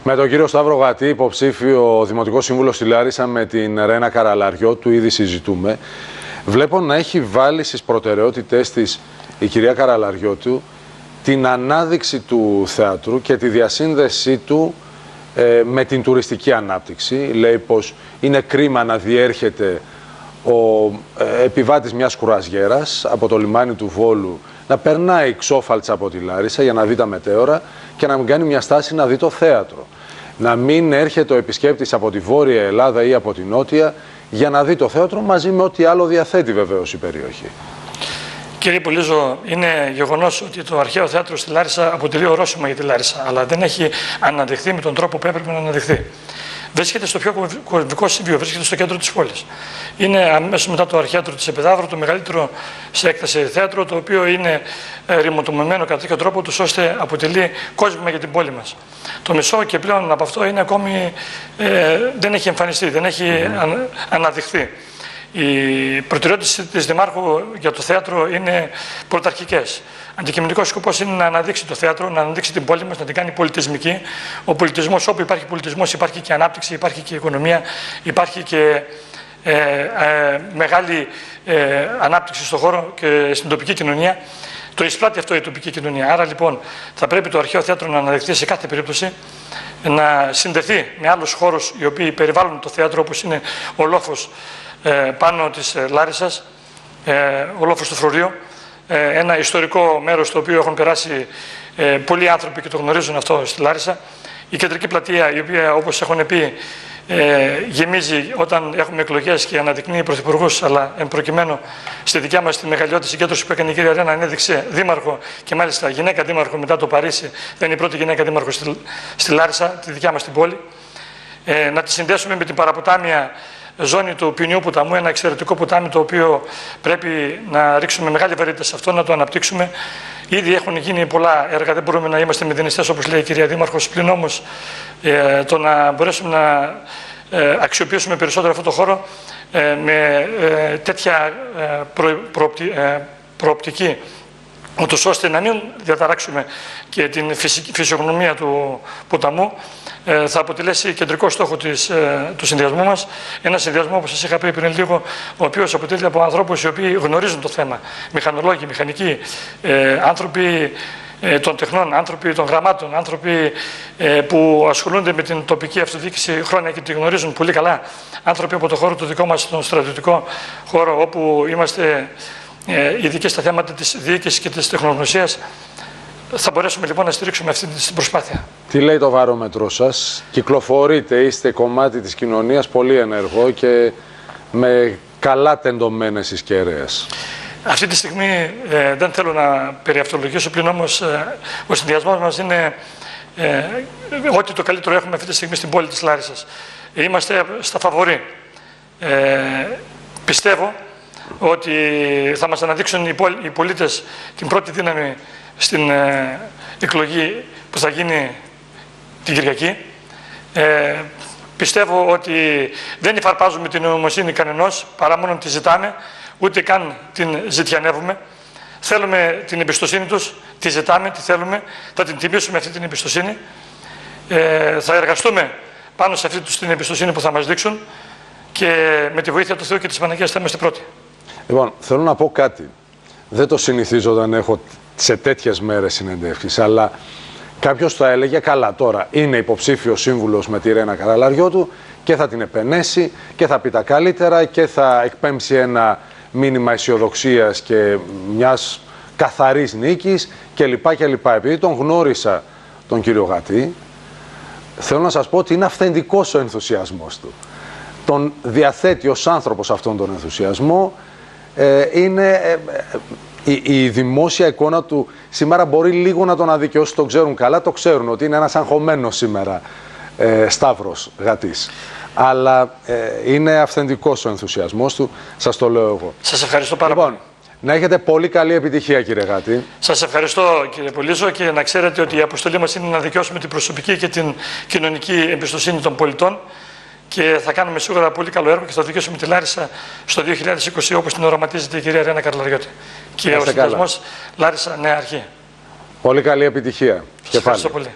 Με τον κύριο Σταύρο Γατή, υποψήφιο Δημοτικό Σύμβουλο στη Λάρισα, με την Ρένα Καραλαριώτου, ήδη συζητούμε. Βλέπω να έχει βάλει στις προτεραιότητές της η κυρία Καραλαριώτου την ανάδειξη του θεάτρου και τη διασύνδεσή του με την τουριστική ανάπτυξη. Λέει πως είναι κρίμα να διέρχεται ο επιβάτης μιας κουραζιέρας από το λιμάνι του Βόλου, να περνάει ξόφαλτσα από τη Λάρισα για να δει τα μετέωρα και να μην κάνει μια στάση να δει το θέατρο. Να μην έρχεται ο επισκέπτης από τη Βόρεια Ελλάδα ή από τη Νότια για να δει το θέατρο, μαζί με ό,τι άλλο διαθέτει βεβαίως η περιοχή. Κύριε Πολύζο, είναι γεγονός ότι το αρχαίο θέατρο στη Λάρισα αποτελεί ορόσημα για τη Λάρισα, αλλά δεν έχει αναδειχθεί με τον τρόπο που έπρεπε να αναδειχθεί. Βρίσκεται στο πιο κομβικό σημείο, βρίσκεται στο κέντρο της πόλης. Είναι αμέσως μετά το αρχαίατρο της Επιδαύρου, το μεγαλύτερο σε έκταση θέατρο, το οποίο είναι ρημοτομημένο κατά τέτοιο τρόπο, ώστε αποτελεί κόσμημα για την πόλη μας. Το μισό και πλέον από αυτό είναι ακόμη, δεν έχει εμφανιστεί, δεν έχει αναδειχθεί. Οι προτεραιότητες της Δημάρχου για το θέατρο είναι πρωταρχικές. Αντικειμενικός σκοπός είναι να αναδείξει το θέατρο, να αναδείξει την πόλη μας, να την κάνει πολιτισμική. Ο πολιτισμός, όπου υπάρχει πολιτισμός, υπάρχει και ανάπτυξη, υπάρχει και οικονομία, υπάρχει και μεγάλη ανάπτυξη στον χώρο και στην τοπική κοινωνία. Το εισπράττει αυτό η τοπική κοινωνία. Άρα λοιπόν θα πρέπει το αρχαίο θέατρο να αναδειχθεί σε κάθε περίπτωση, να συνδεθεί με άλλους χώρους οι οποίοι περιβάλλουν το θέατρο, όπως είναι ο λόφος πάνω της Λάρισσας, ο λόφος του Φρουρίου, ένα ιστορικό μέρος στο οποίο έχουν περάσει πολλοί άνθρωποι και το γνωρίζουν αυτό στη Λάρισα. Η κεντρική πλατεία, η οποία, όπως έχουν πει, γεμίζει όταν έχουμε εκλογές και αναδεικνύει πρωθυπουργούς, αλλά εν προκειμένου στη δικιά μας τη μεγαλειώτη συγκέντρωση που έκανε η κυρία Ρένα, ανέδειξε δήμαρχο και μάλιστα γυναίκα δήμαρχο μετά το Παρίσι, δεν είναι η πρώτη γυναίκα δήμαρχο στη Λάρισα, τη δικιά μας την πόλη. Να τη συνδέσουμε με την παραποτάμια ζώνη του Ποινιού ποταμού, ένα εξαιρετικό ποτάμι το οποίο πρέπει να ρίξουμε μεγάλη βαρύτητα σε αυτό, να το αναπτύξουμε. Ήδη έχουν γίνει πολλά έργα, δεν μπορούμε να είμαστε μηδενιστές όπως λέει η κυρία Δήμαρχος, πλην όμως το να μπορέσουμε να αξιοποιήσουμε περισσότερο αυτό το χώρο με τέτοια προοπτική, ούτως ώστε να μην διαταράξουμε και την φυσιογνωμία του ποταμού, θα αποτελέσει κεντρικό στόχο του συνδυασμού μας. Ένα συνδυασμό, όπως σας είχα πει πριν λίγο, ο οποίος αποτελείται από ανθρώπους οι οποίοι γνωρίζουν το θέμα. Μηχανολόγοι, μηχανικοί, άνθρωποι των τεχνών, άνθρωποι των γραμμάτων, άνθρωποι που ασχολούνται με την τοπική αυτοδιοίκηση χρόνια και τη γνωρίζουν πολύ καλά. Άνθρωποι από το χώρο του δικό μας, τον στρατιωτικό χώρο, όπου είμαστε ειδικοί στα θέματα της διοίκησης και της τεχνογνωσίας. Θα μπορέσουμε λοιπόν να στηρίξουμε αυτή την προσπάθεια. Τι λέει το βαρόμετρό σας? Κυκλοφορείτε, είστε κομμάτι της κοινωνίας, πολύ ενεργό και με καλά τεντωμένες εις κεραίες. Αυτή τη στιγμή δεν θέλω να περιαυτολογήσω, πλην όμως ο συνδυασμός μας είναι ό,τι το καλύτερο έχουμε αυτή τη στιγμή στην πόλη της Λάρισσας. Είμαστε στα φαβορί. Πιστεύω ότι θα μας αναδείξουν οι πολίτες την πρώτη δύναμη στην εκλογή που θα γίνει την Κυριακή. Πιστεύω ότι δεν υφαρπάζουμε την νοημοσύνη κανενός, παρά μόνο τη ζητάμε, ούτε καν την ζητιανεύουμε. Θέλουμε την εμπιστοσύνη τους, τη ζητάμε, τη θέλουμε, θα την τιμήσουμε αυτή την εμπιστοσύνη. Θα εργαστούμε πάνω σε αυτή την εμπιστοσύνη που θα μας δείξουν και με τη βοήθεια του Θεού και της Παναγίας θα είμαστε πρώτοι. Λοιπόν, θέλω να πω κάτι. Δεν το συνηθίζω όταν έχω σε τέτοιες μέρες συνεντεύξεις, αλλά κάποιος θα έλεγε καλά, τώρα είναι υποψήφιος σύμβουλος με τη Ρένα Καραλαριώτου και θα την επενέσει και θα πει τα καλύτερα και θα εκπέμψει ένα μήνυμα αισιοδοξίας και μιας καθαρής νίκης κλπ. Επειδή τον γνώρισα τον κύριο Γατή, θέλω να σας πω ότι είναι αυθεντικός ο ενθουσιασμός του. Τον διαθέτει ως άνθρωπος αυτόν τον ενθουσιασμό. Η δημόσια εικόνα του σήμερα μπορεί λίγο να τον αδικαιώσει, το ξέρουν καλά, το ξέρουν ότι είναι ένας αγχωμένος σήμερα Σταύρος Γατής. Αλλά είναι αυθεντικός ο ενθουσιασμός του, σας το λέω εγώ. Σας ευχαριστώ πάρα πολύ. Να έχετε πολύ καλή επιτυχία, κύριε Γατή. Σας ευχαριστώ, κύριε Πολύζο, και να ξέρετε ότι η αποστολή μας είναι να δικαιώσουμε την προσωπική και την κοινωνική εμπιστοσύνη των πολιτών και θα κάνουμε σίγουρα πολύ καλό έργο και θα δικαιώσουμε τη Λάρισα στο 2020 όπως την οραματίζεται η κυρία Ρένα Καραλαριώτη. Και ο συνδυασμός Λάρισα Νέα Αρχή. Πολύ καλή επιτυχία. Σας ευχαριστώ πολύ.